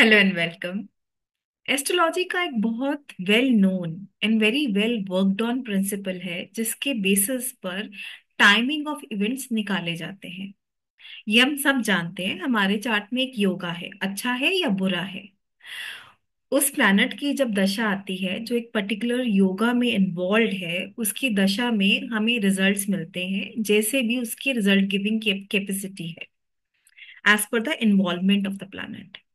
Hello and welcome. Astrology का एक बहुत well known and very well worked on principle है जिसके बेसिस पर टाइमिंग ऑफ इवेंट्स निकाले जाते हैं। ये हम सब जानते हैं, हमारे चार्ट में एक योगा है, अच्छा है या बुरा है। उस प्लैनेट की जब दशा आती है जो एक पर्टिकुलर योगा में इन्वॉल्व है, उसकी दशा में हमें रिजल्ट्स मिलते हैं जैसे भी उसकी रिजल्ट गिविंग कैपेसिटी है, as per the involvement of the planet.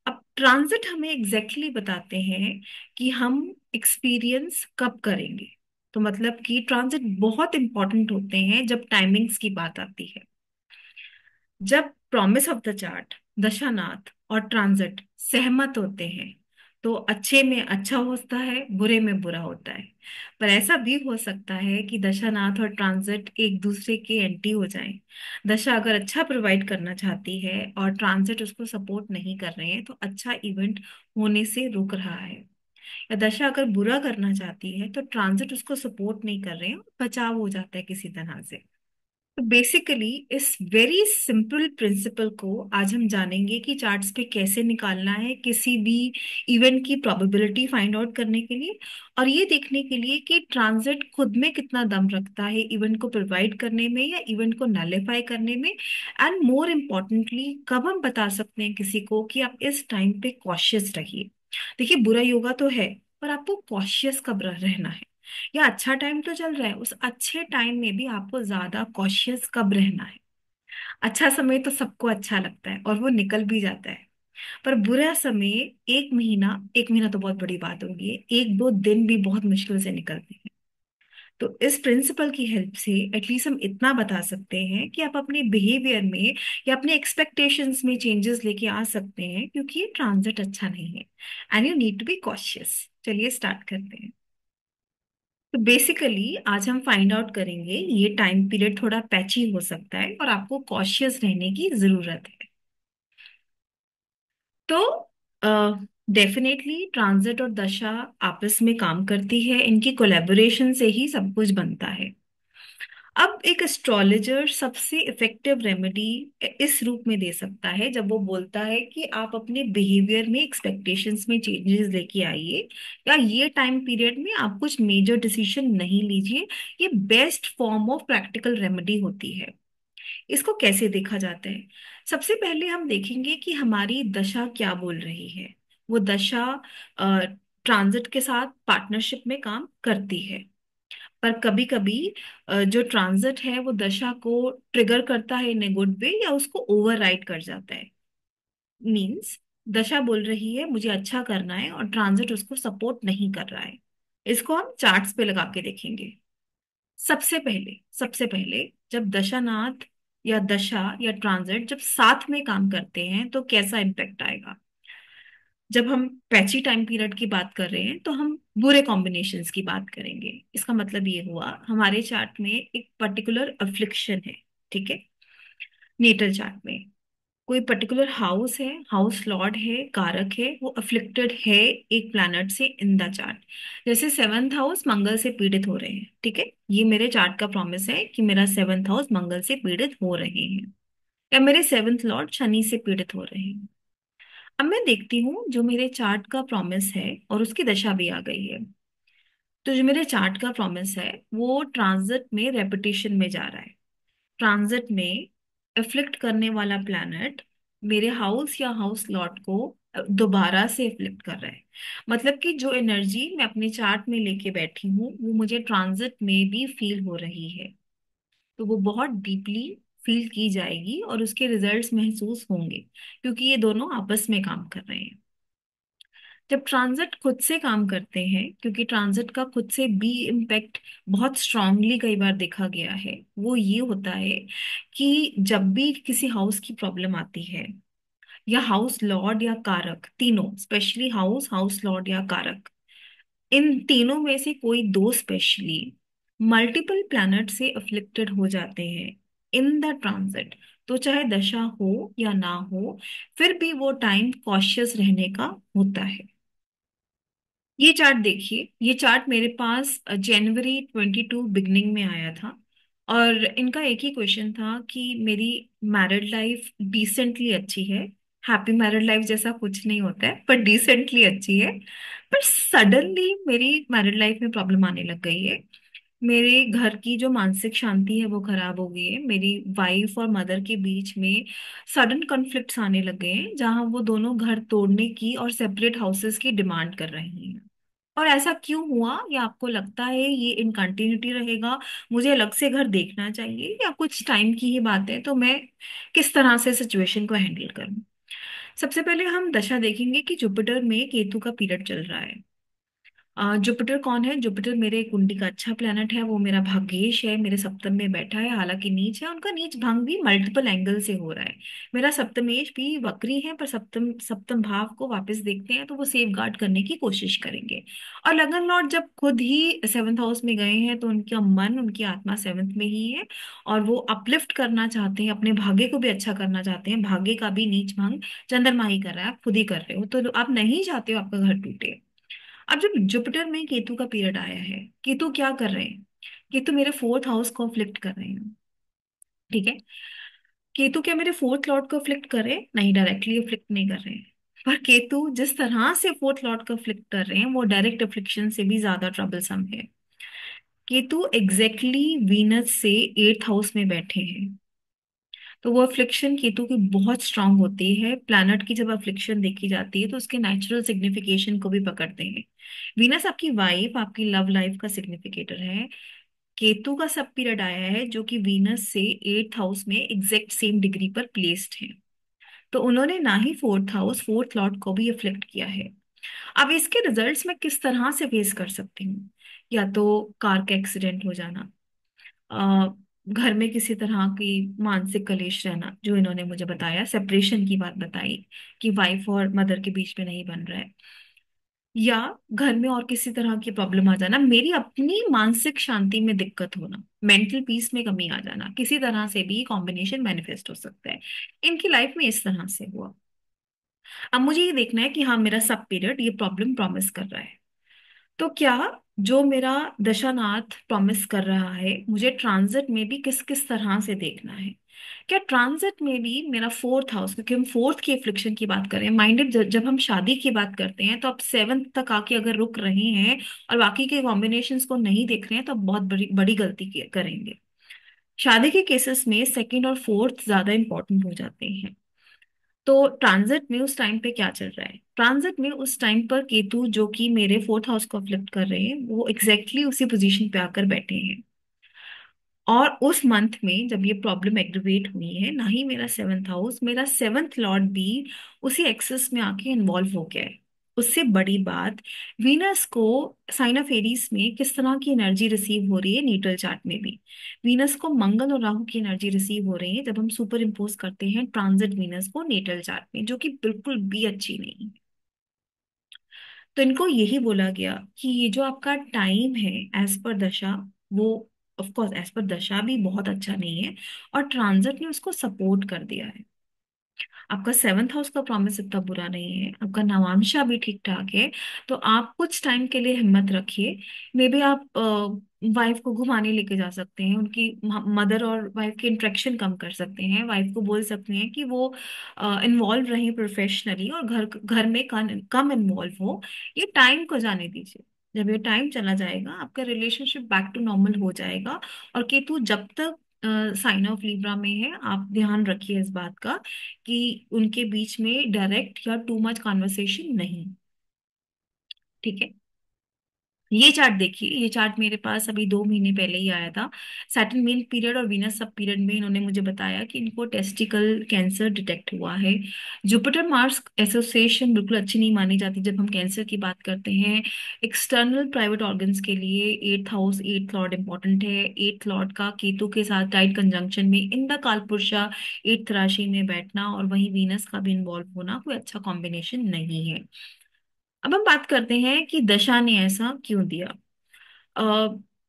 अब ट्रांजिट हमें एग्जैक्टली बताते हैं कि हम एक्सपीरियंस कब करेंगे। तो मतलब कि ट्रांजिट बहुत इंपॉर्टेंट होते हैं जब टाइमिंग्स की बात आती है। जब प्रॉमिस ऑफ द चार्ट, दशानाथ और ट्रांजिट सहमत होते हैं तो अच्छे में अच्छा होता है, बुरे में बुरा होता है। पर ऐसा भी हो सकता है कि दशानाथ और ट्रांजिट एक दूसरे के एंटी हो जाएं। दशा अगर अच्छा प्रोवाइड करना चाहती है और ट्रांजिट उसको सपोर्ट नहीं कर रहे हैं तो अच्छा इवेंट होने से रुक रहा है। या दशा अगर बुरा करना चाहती है तो ट्रांजिट उसको सपोर्ट नहीं कर रहे हैं, बचाव हो जाता है किसी तरह से। तो बेसिकली इस वेरी सिंपल प्रिंसिपल को आज हम जानेंगे कि चार्ट्स पे कैसे निकालना है किसी भी इवेंट की प्रोबेबिलिटी फाइंड आउट करने के लिए, और ये देखने के लिए कि ट्रांजिट खुद में कितना दम रखता है इवेंट को प्रोवाइड करने में या इवेंट को नलीफाई करने में। एंड मोर इम्पोर्टेंटली कब हम बता सकते हैं किसी को कि आप इस टाइम पे कॉशियस रहिए। देखिए, बुरा योगा तो है, पर आपको कॉशियस कब रहना है, या अच्छा टाइम तो चल रहा है, उस अच्छे टाइम में भी आपको ज्यादा कॉशियस कब रहना है। अच्छा समय तो सबको अच्छा लगता है और वो निकल भी जाता है, पर बुरा समय, एक महीना तो बहुत बड़ी बात होगी, एक दो दिन भी बहुत मुश्किल से निकलते हैं। तो इस प्रिंसिपल की हेल्प से एटलीस्ट हम इतना बता सकते हैं कि आप अपने बिहेवियर में या अपने एक्सपेक्टेशंस में चेंजेस लेके आ सकते हैं, क्योंकि ये ट्रांजिट अच्छा नहीं है and you need to be cautious. चलिए स्टार्ट करते हैं। तो बेसिकली आज हम फाइंड आउट करेंगे, ये टाइम पीरियड थोड़ा पैची हो सकता है और आपको कॉशियस रहने की जरूरत है। तो डेफिनेटली ट्रांजिट और दशा आपस में काम करती है, इनकी कोलेबोरेशन से ही सब कुछ बनता है। अब एक एस्ट्रोलॉजर सबसे इफेक्टिव रेमेडी इस रूप में दे सकता है जब वो बोलता है कि आप अपने बिहेवियर में एक्सपेक्टेशंस में चेंजेस लेके आइए, या ये टाइम पीरियड में आप कुछ मेजर डिसीजन नहीं लीजिए। ये best form of practical remedy होती है। इसको कैसे देखा जाता है? सबसे पहले हम देखेंगे कि हमारी दशा क्या बोल रही है। वो दशा ट्रांजिट के साथ पार्टनरशिप में काम करती है, पर कभी कभी जो ट्रांजिट है वो दशा को ट्रिगर करता है इन ए गुड वे या उसको ओवरराइड कर जाता है। मींस दशा बोल रही है मुझे अच्छा करना है और ट्रांजिट उसको सपोर्ट नहीं कर रहा है। इसको हम चार्ट्स पे लगा के देखेंगे। सबसे पहले जब दशानाथ या दशा या ट्रांजिट जब साथ में काम करते हैं तो कैसा इम्पेक्ट आएगा। जब हम पैची टाइम पीरियड की बात कर रहे हैं तो हम बुरे कॉम्बिनेशंस की बात करेंगे। इसका मतलब ये हुआ हमारे चार्ट में एक पर्टिकुलर अफ्लिक्शन है, ठीक है। नेटल चार्ट में कोई पर्टिकुलर हाउस है, हाउस लॉर्ड है, कारक है, वो अफ्लिक्टेड है एक प्लैनेट से इन द चार्ट। जैसे सेवंथ हाउस मंगल से पीड़ित हो रहे हैं, ठीक है, ये मेरे चार्ट का प्रॉमिस है कि मेरा सेवंथ हाउस मंगल से पीड़ित हो रहे हैं, या मेरे सेवंथ लॉर्ड शनि से पीड़ित हो रहे हैं। अब मैं देखती हूँ जो मेरे चार्ट का प्रॉमिस है और उसकी दशा भी आ गई है। तो जो मेरे चार्ट का प्रॉमिस है वो ट्रांजिट में रेपिटेशन में जा रहा है। ट्रांजिट में एफ्लिक्ट करने वाला प्लैनेट मेरे हाउस या हाउस लॉर्ड को दोबारा से एफ्लिक्ट कर रहा है। मतलब कि जो एनर्जी मैं अपने चार्ट में लेके बैठी हूँ वो मुझे ट्रांजिट में भी फील हो रही है। तो वो बहुत डीपली फील की जाएगी और उसके रिजल्ट्स महसूस होंगे, क्योंकि ये दोनों आपस में काम कर रहे हैं। जब ट्रांजिट खुद से काम करते हैं, क्योंकि ट्रांजिट का खुद से बी इम्पैक्ट बहुत स्ट्रांगली कई बार देखा गया है, वो ये होता है कि जब भी किसी हाउस की प्रॉब्लम आती है, या हाउस लॉर्ड या कारक, तीनों स्पेशली हाउस हाउस लॉर्ड या कारक, इन तीनों में से कोई दो स्पेशली मल्टीपल प्लैनेट से अफ्लिक्टेड हो जाते हैं इन द ट्रांजिट, तो चाहे दशा हो या ना हो, फिर भी वो टाइम कॉशियस रहने का होता है। ये चार्ट देखिए, ये चार्ट मेरे पास जनवरी 22 बिगनिंग में आया था, और इनका एक ही क्वेश्चन था कि मेरी मैरिड लाइफ डिसेंटली अच्छी है, हैप्पी मैरिड लाइफ जैसा कुछ नहीं होता है, पर डिसेंटली अच्छी है। पर सडनली मेरी मैरिड लाइफ में प्रॉब्लम आने लग गई है। मेरे घर की जो मानसिक शांति है वो खराब हो गई है। मेरी वाइफ और मदर के बीच में सडन कॉन्फ्लिक्ट्स आने लगे हैं, जहां वो दोनों घर तोड़ने की और सेपरेट हाउसेस की डिमांड कर रही हैं। और ऐसा क्यों हुआ, या आपको लगता है ये इन कंटिन्यूटी रहेगा, मुझे अलग से घर देखना चाहिए, या कुछ टाइम की ही बात है, तो मैं किस तरह से सिचुएशन को हैंडल करूं? सबसे पहले हम दशा देखेंगे कि जुपिटर में केतु का पीरियड चल रहा है। जुपिटर कौन है? जुपिटर मेरे कुंडली का अच्छा प्लेनेट है, वो मेरा भाग्येश है, मेरे सप्तम में बैठा है, हालांकि नीच है। उनका नीच भंग भी मल्टीपल एंगल से हो रहा है। मेरा सप्तमेश भी वक्री है, पर सप्तम सप्तम भाव को वापस देखते हैं तो वो सेफ गार्ड करने की कोशिश करेंगे। और लगन लॉर्ड जब खुद ही सेवंथ हाउस में गए हैं तो उनका मन, उनकी आत्मा सेवंथ में ही है। और वो अपलिफ्ट करना चाहते हैं, अपने भाग्य को भी अच्छा करना चाहते हैं। भाग्य का भी नीच भंग चंद्रमा ही कर रहा है, आप खुद ही कर रहे हो, तो आप नहीं चाहते हो आपका घर टूटे। अब जब जुपिटर में केतु का पीरियड आया है, केतु क्या कर रहे हैं? केतु मेरे फोर्थ हाउस को अफ्लिक्ट कर रहे हैं। ठीक है। केतु क्या मेरे फोर्थ लॉर्ड को अफ्लिक्ट कर रहे हैं? नहीं, डायरेक्टली अफ्लिक्ट नहीं कर रहे हैं। पर केतु जिस तरह से फोर्थ लॉर्ड को अफ्लिक्ट कर रहे हैं वो डायरेक्ट अफ्लिक्शन से भी ज्यादा ट्रबलसम है। केतु एग्जैक्टली वीनस से एट्थ हाउस में बैठे हैं। तो वो अफ्लिक्शन केतु की बहुत स्ट्रांग होती है। प्लैनेट की जब अफ्लिक्शन देखी जाती है तो उसके नेचुरल सिग्निफिकेशन को भी पकड़ते हैं। वीनस आपकी वाइफ, आपकी लव लाइफ का सिग्निफिकेटर है। केतु का सब पीरियड आया है जो कि वीनस से एट्थ हाउस में एग्जैक्ट सेम डिग्री पर प्लेस्ड है। तो उन्होंने ना ही फोर्थ हाउस, फोर्थ लॉर्ड को भी अफ्लिक्ट किया है। अब इसके रिजल्ट्स मैं किस तरह से फेस कर सकती हूँ? या तो कार का एक्सीडेंट हो जाना, अ, घर में किसी तरह की मानसिक कलेश रहना, जो इन्होंने मुझे बताया, सेपरेशन की बात बताई कि वाइफ और मदर के बीच में नहीं बन रहा है, या घर में और किसी तरह की प्रॉब्लम आ जाना, मेरी अपनी मानसिक शांति में दिक्कत होना, मेंटल पीस में कमी आ जाना, किसी तरह से भी कॉम्बिनेशन मैनिफेस्ट हो सकता है। इनकी लाइफ में इस तरह से हुआ। अब मुझे ये देखना है कि हाँ, मेरा सब पीरियड ये प्रॉब्लम प्रॉमिस कर रहा है। तो क्या जो मेरा दशानाथ प्रॉमिस कर रहा है, मुझे ट्रांजिट में भी किस किस तरह से देखना है? क्या ट्रांजिट में भी मेरा फोर्थ हाउस, क्योंकि हम फोर्थ की एफ्लिक्शन की बात करें, माइंडेड जब हम शादी की बात करते हैं तो आप सेवंथ तक आके अगर रुक रहे हैं और बाकी के कॉम्बिनेशंस को नहीं देख रहे हैं तो आप बहुत बड़ी बड़ी गलती करेंगे। शादी के केसेस में सेकंड और फोर्थ ज्यादा इंपॉर्टेंट हो जाते हैं। तो ट्रांजिट में उस टाइम पे क्या चल रहा है? ट्रांजिट में उस टाइम पर केतु, जो कि मेरे फोर्थ हाउस को अफ्लिक्ट कर रहे हैं, वो एग्जैक्टली उसी पोजीशन पे आकर बैठे हैं। और उस मंथ में जब ये प्रॉब्लम एग्रीवेट हुई है, ना ही मेरा सेवंथ हाउस, मेरा सेवंथ लॉर्ड भी उसी एक्सेस में आके इन्वॉल्व हो गया है। उससे बड़ी बात, वीनस को साइन ऑफ एरीज में किस तरह की एनर्जी रिसीव हो रही है नीटल चार्ट में भी। वीनस को मंगल और राहु की एनर्जी रिसीव हो रही है जब हम सुपर इम्पोज करते हैं ट्रांजिट वीनस को नीटल चार्ट में, जो कि बिल्कुल भी अच्छी नहीं है। तो इनको यही बोला गया कि ये जो आपका टाइम है एज पर दशा, वो ऑफ कोर्स एज पर दशा भी बहुत अच्छा नहीं है, और ट्रांजिट ने उसको सपोर्ट कर दिया है। आपका सेवंथ हाउस का प्रॉमिस इतना बुरा नहीं है, आपका नवांशा भी ठीक ठाक है। तो आप कुछ टाइम के लिए हिम्मत रखिए। मे बी आप वाइफ को घुमाने लेके जा सकते हैं, उनकी मदर और वाइफ की इंटरेक्शन कम कर सकते हैं, वाइफ को बोल सकते हैं कि वो इन्वॉल्व रहे प्रोफेशनली और घर घर में कम इन्वॉल्व हो। ये टाइम को जाने दीजिए। जब ये टाइम चला जाएगा आपका रिलेशनशिप बैक टू नॉर्मल हो जाएगा। और केतु जब तक साइन ऑफ लिब्रा में है, आप ध्यान रखिए इस बात का कि उनके बीच में डायरेक्ट या टू मच कॉन्वर्सेशन नहीं। ठीक है। ये चार्ट देखिए, ये चार्ट मेरे पास अभी 2 महीने पहले ही आया था। सैटर्न मेन पीरियड और वीनस सब पीरियड में इन्होंने मुझे बताया कि इनको टेस्टिकल कैंसर डिटेक्ट हुआ है। जुपिटर मार्स एसोसिएशन बिल्कुल अच्छी नहीं मानी जाती जब हम कैंसर की बात करते हैं। एक्सटर्नल प्राइवेट ऑर्गन्स के लिए eighth house, eighth Lord important है। एट्थ लॉर्ड का केतु के साथ टाइट कंजंक्शन में इन द कालपुरुषा एट्थ राशि में बैठना और वहीं वीनस का भी इन्वॉल्व होना कोई अच्छा कॉम्बिनेशन नहीं है। अब हम बात करते हैं कि दशा ने ऐसा क्यों दिया। अ,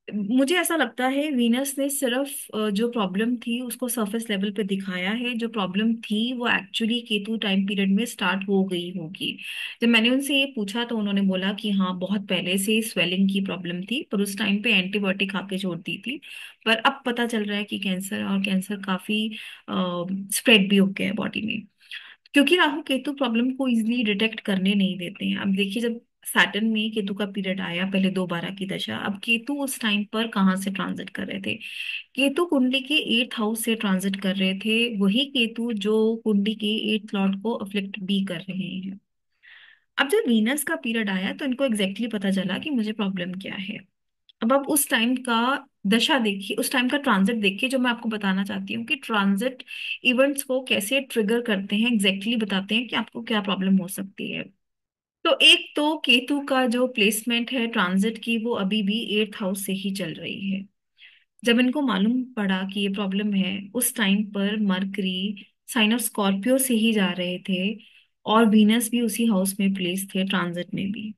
मुझे ऐसा लगता है वीनस ने सिर्फ जो प्रॉब्लम थी उसको सरफेस लेवल पे दिखाया है। जो प्रॉब्लम थी वो एक्चुअली केतु टाइम पीरियड में स्टार्ट हो गई होगी। जब मैंने उनसे ये पूछा तो उन्होंने बोला कि हाँ, बहुत पहले से स्वेलिंग की प्रॉब्लम थी, पर उस टाइम पे एंटीबायोटिक खा के छोड़ दी थी। पर अब पता चल रहा है कि कैंसर, और कैंसर काफी स्प्रेड भी हो गया है बॉडी में। क्योंकि राहु केतु प्रॉब्लम को इजीली डिटेक्ट करने नहीं देते हैं। अब देखिए, जब सैटर्न में केतु का पीरियड आया, पहले 2/12 की दशा, अब केतु उस टाइम पर कहाँ से ट्रांजिट कर रहे थे? केतु कुंडली के 8th हाउस से ट्रांजिट कर रहे थे, वही केतु जो कुंडली के 8th लॉर्ड को अफ्लिक्ट भी कर रहे हैं। अब जब वीनस का पीरियड आया तो इनको एग्जैक्टली पता चला कि मुझे प्रॉब्लम क्या है। अब आप उस टाइम का दशा देखिए, उस टाइम का ट्रांजिट देखिए, जो मैं आपको बताना चाहती हूँ कि ट्रांजिट इवेंट्स को कैसे ट्रिगर करते हैं, एग्जैक्टली बताते हैं कि आपको क्या प्रॉब्लम हो सकती है। तो एक तो केतु का जो प्लेसमेंट है ट्रांजिट की, वो अभी भी 8th हाउस से ही चल रही है। जब इनको मालूम पड़ा कि ये प्रॉब्लम है, उस टाइम पर मरकरी साइन ऑफ स्कॉर्पियो से ही जा रहे थे, और वीनस भी उसी हाउस में प्लेस थे ट्रांजिट में भी।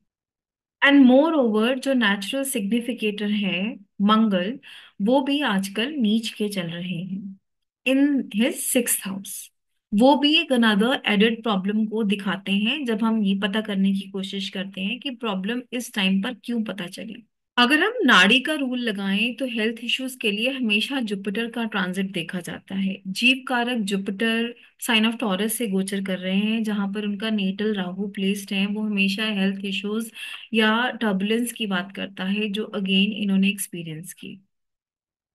एंड मोर ओवर, जो नेचुरल सिग्निफिकेटर है मंगल, वो भी आजकल नीच के चल रहे हैं इन हिज 6th हाउस। वो भी एक अनदर एडेड प्रॉब्लम को दिखाते हैं जब हम ये पता करने की कोशिश करते हैं कि प्रॉब्लम इस टाइम पर क्यों पता चली। अगर हम नाड़ी का रूल लगाएं तो हेल्थ इश्यूज के लिए हमेशा जुपिटर का ट्रांजिट देखा जाता है। जीव कारक जुपिटर साइन ऑफ टॉरस से गोचर कर रहे हैं, जहां पर उनका नेटल राहु प्लेस्ड है, वो हमेशा हेल्थ इश्यूज या टर्बुलेंस की बात करता है, जो अगेन इन्होंने एक्सपीरियंस की।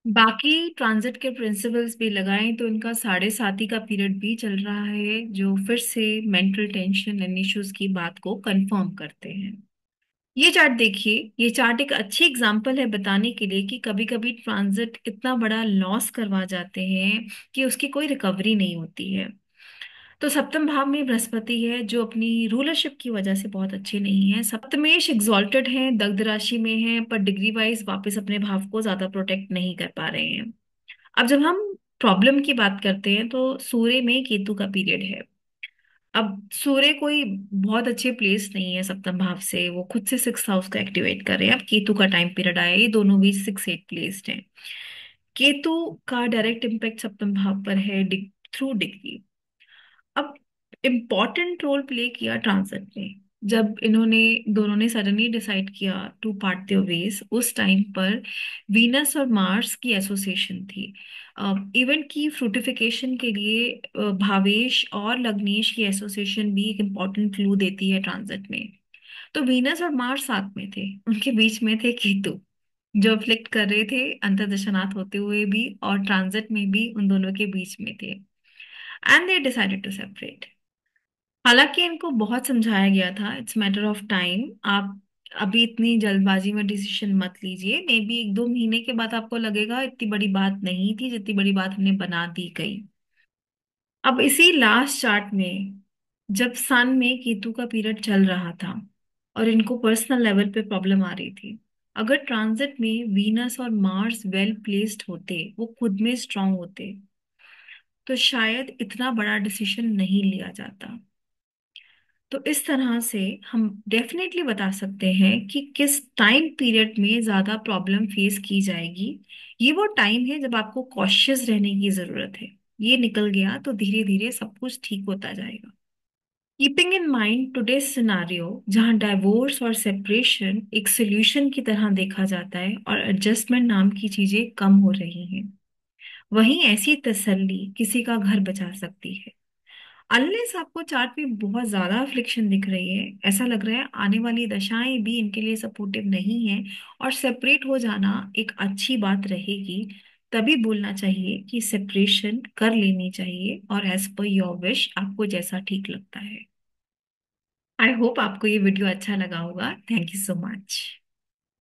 बाकी ट्रांजिट के प्रिंसिपल्स भी लगाएं तो इनका 7.5 का पीरियड भी चल रहा है, जो फिर से मेंटल टेंशन एंड इश्यूज की बात को कंफर्म करते हैं। ये चार्ट देखिए, ये चार्ट एक अच्छी एग्जांपल है बताने के लिए कि कभी कभी ट्रांजिट इतना बड़ा लॉस करवा जाते हैं कि उसकी कोई रिकवरी नहीं होती है। तो सप्तम भाव में बृहस्पति है, जो अपनी रूलरशिप की वजह से बहुत अच्छे नहीं है। सप्तमेश एग्जॉल्टेड है, दग्ध राशि में है, पर डिग्री वाइज वापस अपने भाव को ज्यादा प्रोटेक्ट नहीं कर पा रहे हैं। अब जब हम प्रॉब्लम की बात करते हैं तो सूर्य में केतु का पीरियड है। अब सूर्य कोई बहुत अच्छे प्लेस नहीं है सप्तम भाव से, वो खुद से 6th हाउस को एक्टिवेट कर रहे हैं। अब केतु का टाइम पीरियड आया, ये दोनों भी 6-8 प्लेस्ड हैं। केतु का डायरेक्ट इम्पैक्ट सप्तम भाव पर है थ्रू डिग्री। अब इम्पॉर्टेंट रोल प्ले किया ट्रांजिट ने, जब इन्होंने दोनों ने सडनली डिसाइड किया टू पार्ट देयर वेज, उस टाइम पर वीनस और मार्स की एसोसिएशन थी। इवेंट की फ्रूटिफिकेशन के लिए भावेश और लग्नेश की एसोसिएशन भी एक इम्पॉर्टेंट क्लू देती है ट्रांजिट में। तो वीनस और मार्स साथ में थे, उनके बीच में थे केतु, जो अफ्लिक्ट कर रहे थे अंतर्दशनाथ होते हुए भी, और ट्रांजिट में भी उन दोनों के बीच में थे। And they decided to separate. हालांकि इनको बहुत समझाया गया था, इट्स मैटर ऑफ टाइम, आप अभी इतनी जल्दबाजी में डिसीजन मत लीजिए, मे बी 1-2 महीने के बाद आपको लगेगा इतनी बड़ी बात नहीं थी जितनी बड़ी बात हमने बना दी गई। अब इसी लास्ट चार्ट में, जब सन में केतु का पीरियड चल रहा था और इनको पर्सनल लेवल पे प्रॉब्लम आ रही थी, अगर ट्रांजिट में वीनस और मार्स वेल प्लेस्ड होते, वो खुद में स्ट्रांग होते, तो शायद इतना बड़ा डिसीजन नहीं लिया जाता। तो इस तरह से हम डेफिनेटली बता सकते हैं कि किस टाइम पीरियड में ज्यादा प्रॉब्लम फेस की जाएगी। ये वो टाइम है जब आपको कॉशियस रहने की जरूरत है। ये निकल गया तो धीरे धीरे सब कुछ ठीक होता जाएगा। Keeping in mind today's scenario, जहां डाइवोर्स और सेपरेशन एक सोल्यूशन की तरह देखा जाता है और एडजस्टमेंट नाम की चीजें कम हो रही हैं, वहीं ऐसी तसल्ली किसी का घर बचा सकती है। अनलेस आपको चार्ट में बहुत ज्यादा अफ्लिक्शन दिख रही है, ऐसा लग रहा है आने वाली दशाएं भी इनके लिए सपोर्टिव नहीं है, और सेपरेट हो जाना एक अच्छी बात रहेगी, तभी बोलना चाहिए कि सेपरेशन कर लेनी चाहिए, और एज पर योर विश, आपको जैसा ठीक लगता है। आई होप आपको ये वीडियो अच्छा लगा होगा। Thank you so much.